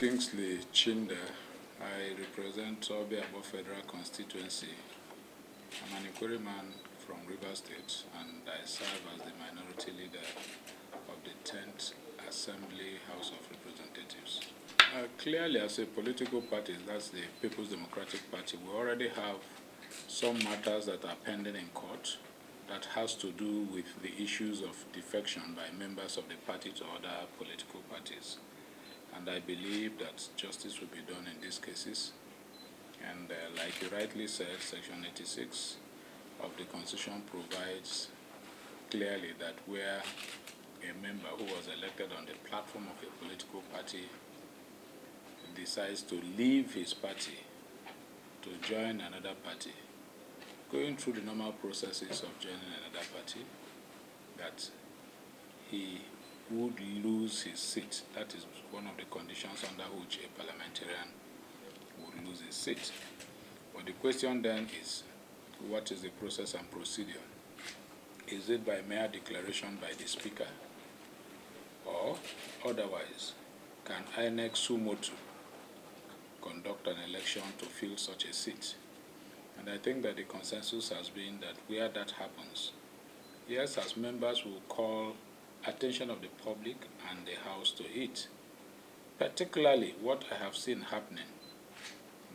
Kingsley Chinda. I represent Obiabo Federal Constituency. I'm an Ikori man from Rivers State, and I serve as the minority leader of the 10th Assembly House of Representatives. Clearly, as a political party, that's the People's Democratic Party, we already have some matters that are pending in court that has to do with the issues of defection by members of the party to other political parties. And I believe that justice will be done in these cases. And like you rightly said, Section 86 of the Constitution provides clearly that where a member who was elected on the platform of a political party decides to leave his party to join another party, going through the normal processes of joining another party, that he would lose his seat. That is one of the conditions under which a parliamentarian would lose his seat. But the question then is, what is the process and procedure? Is it by mere declaration by the Speaker? Or otherwise, can INEC sumotu conduct an election to fill such a seat? And I think that the consensus has been that where that happens, yes, as members will call attention of the public and the House to it. Particularly what I have seen happening,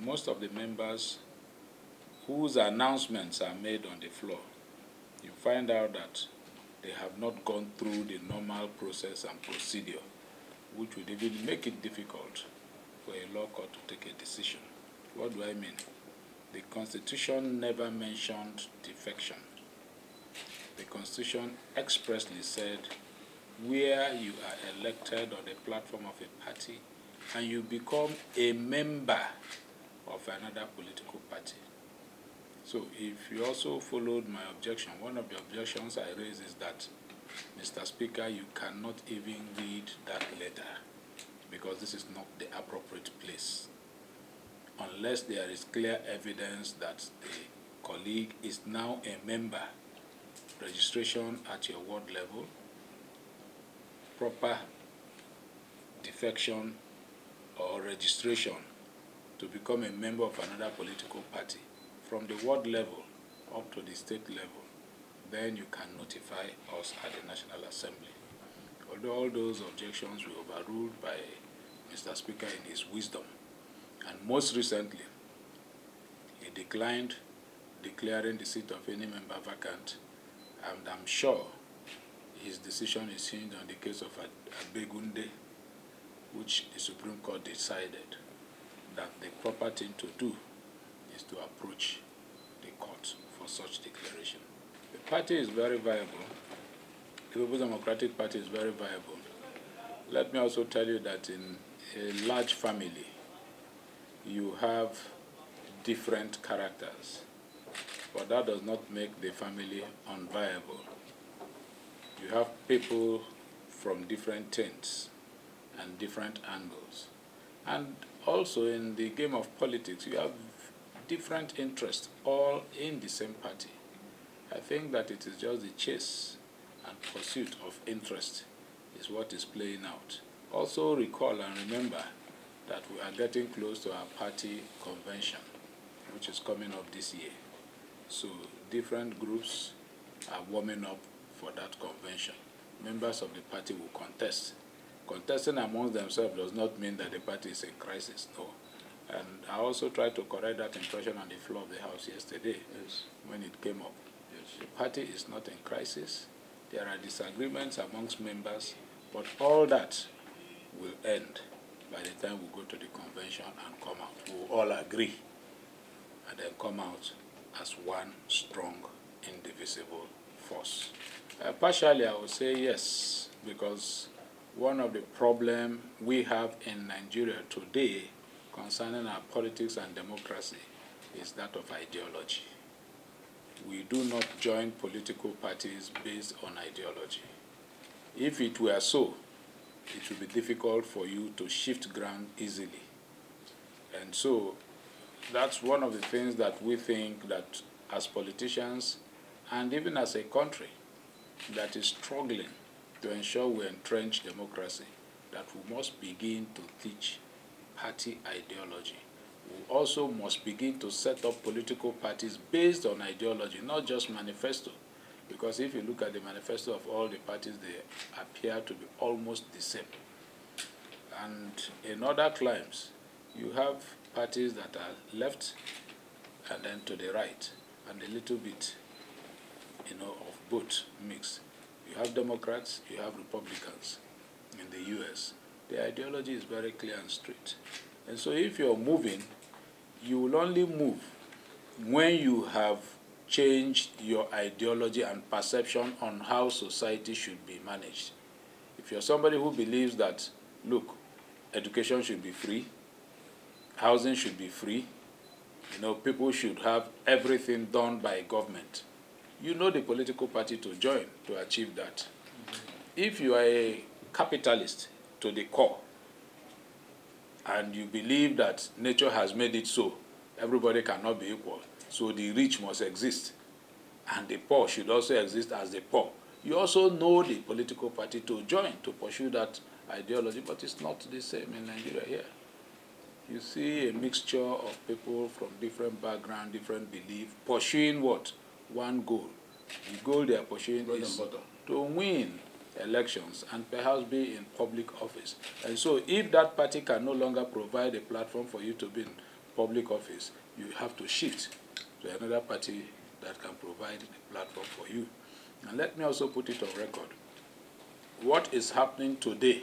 most of the members whose announcements are made on the floor, you find out that they have not gone through the normal process and procedure, which would even make it difficult for a law court to take a decision. What do I mean? The Constitution never mentioned defection. The Constitution expressly said where you are elected on the platform of a party and you become a member of another political party. So if you also followed my objection, one of the objections I raised is that, Mr. Speaker, you cannot even read that letter because this is not the appropriate place, unless there is clear evidence that the colleague is now a member, registration at your ward level, proper defection or registration to become a member of another political party from the ward level up to the state level, then you can notify us at the National Assembly. Although all those objections were overruled by Mr. Speaker in his wisdom, and most recently, he declined declaring the seat of any member vacant, and I'm sure his decision is hinged on the case of Abegunde, which the Supreme Court decided that the proper thing to do is to approach the court for such declaration. The party is very viable. The People's Democratic Party is very viable. Let me also tell you that in a large family, you have different characters, but that does not make the family unviable. You have people from different tints and different angles. And also in the game of politics, you have different interests, all in the same party. I think that it is just the chase and pursuit of interest is what is playing out. Also recall and remember that we are getting close to our party convention, which is coming up this year. So different groups are warming up for that convention. Members of the party will contest. Contesting amongst themselves does not mean that the party is in crisis, no. And I also tried to correct that impression on the floor of the House yesterday when it came up. The party is not in crisis. There are disagreements amongst members, but all that will end by the time we go to the convention and come out. We will all agree and then come out as one strong, indivisible force. Partially, I would say yes, because one of the problems we have in Nigeria today concerning our politics and democracy is that of ideology. We do not join political parties based on ideology. If it were so, it would be difficult for you to shift ground easily. And so that's one of the things that we think that as politicians and even as a country that is struggling to ensure we entrench democracy, that we must begin to teach party ideology. We also must begin to set up political parties based on ideology, not just manifesto. Because if you look at the manifesto of all the parties, they appear to be almost the same. And in other climes, you have parties that are left and then to the right, and a little bit, of both mix. You have Democrats, you have Republicans in the U.S. The ideology is very clear and straight. And so if you're moving, you will only move when you have changed your ideology and perception on how society should be managed. If you're somebody who believes that, look, education should be free, housing should be free, people should have everything done by government, you know the political party to join to achieve that. If you are a capitalist to the core and you believe that nature has made it so, everybody cannot be equal, so the rich must exist and the poor should also exist as the poor, you also know the political party to join to pursue that ideology. But it's not the same in Nigeria here. You see a mixture of people from different backgrounds, different beliefs, pursuing what? One goal. The goal they are pursuing is to win elections and perhaps be in public office. And so if that party can no longer provide a platform for you to be in public office, you have to shift to another party that can provide a platform for you. And let me also put it on record. What is happening today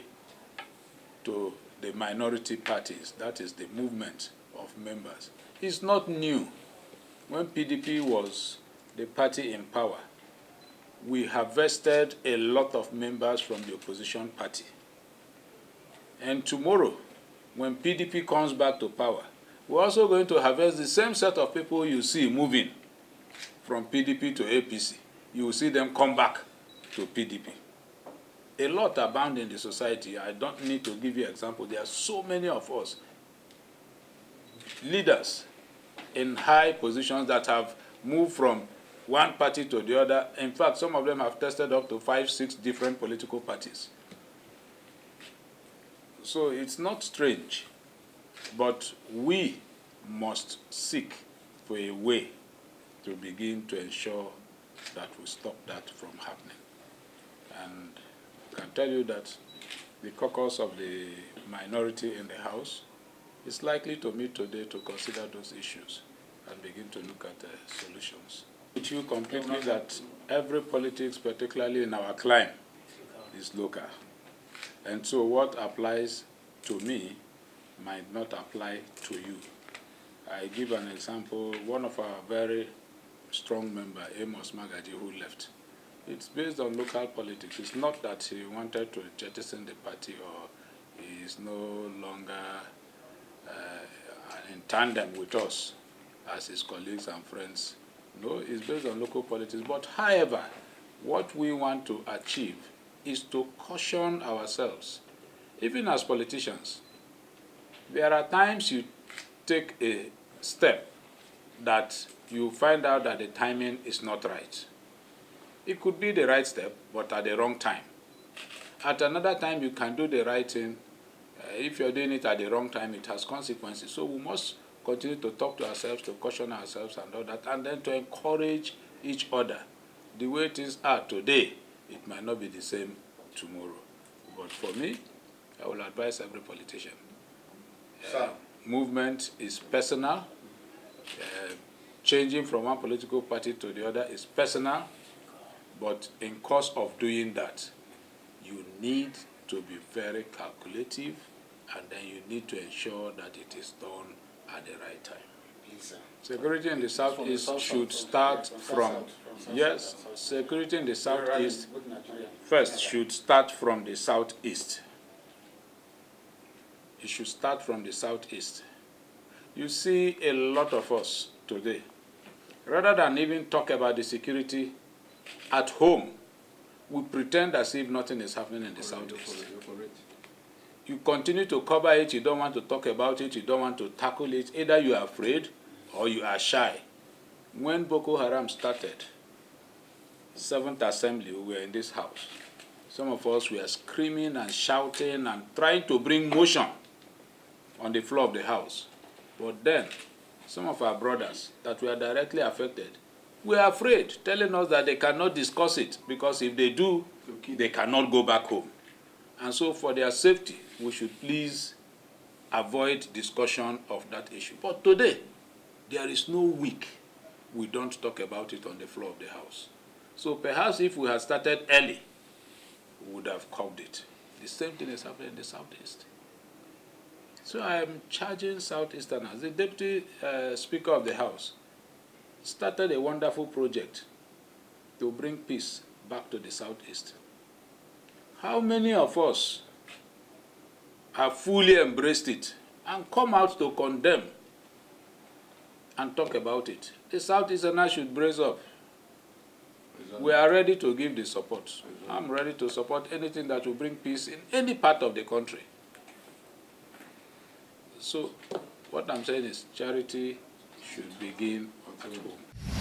to the minority parties, that is the movement of members, is not new. When PDP was the party in power, we harvested a lot of members from the opposition party. And tomorrow, when PDP comes back to power, we're also going to harvest the same set of people you see moving from PDP to APC. You will see them come back to PDP. A lot abound in the society. I don't need to give you an example. There are so many of us, leaders in high positions that have moved from one party to the other. In fact, some of them have tested up to 5, 6 different political parties. So it's not strange, but we must seek for a way to begin to ensure that we stop that from happening. And I can tell you that the caucus of the minority in the House is likely to meet today to consider those issues and begin to look at solutions. With you completely that every politics, particularly in our climate, is local. And so what applies to me might not apply to you. I give an example. One of our very strong members, Amos Magaji, who left, it's based on local politics. It's not that he wanted to jettison the party or he is no longer in tandem with us as his colleagues and friends. No, it's based on local politics. But however, what we want to achieve is to caution ourselves. Even as politicians, there are times you take a step that you find out that the timing is not right. It could be the right step, but at the wrong time. At another time, you can do the right thing. If you're doing it at the wrong time, it has consequences. So we must continue to talk to ourselves, to caution ourselves and all that, and then to encourage each other. The way things are today, it might not be the same tomorrow. But for me, I will advise every politician. Movement is personal. Changing from one political party to the other is personal. But in course of doing that, you need to be very calculative, and then you need to ensure that it is done at the right time. Security in the southeast should start from, yes, security in the southeast first should start from the southeast. It should start from the southeast. You see a lot of us today, rather than even talk about the security at home, we pretend as if nothing is happening in the southeast. You continue to cover it, you don't want to talk about it, you don't want to tackle it. Either you are afraid or you are shy. When Boko Haram started, 7th Assembly, we were in this house. Some of us were screaming and shouting and trying to bring motion on the floor of the House. But then, some of our brothers that were directly affected were afraid, telling us that they cannot discuss it because if they do, they cannot go back home. And so for their safety, we should please avoid discussion of that issue. But today, there is no week we don't talk about it on the floor of the House. So perhaps if we had started early, we would have curbed it. The same thing is happening in the Southeast. So I am charging Southeasterners. The Deputy Speaker of the House started a wonderful project to bring peace back to the Southeast. How many of us have fully embraced it and come out to condemn and talk about it? The Southeasterners should brace up. We are ready to give the support. I'm ready to support anything that will bring peace in any part of the country. So what I'm saying is charity should begin at home.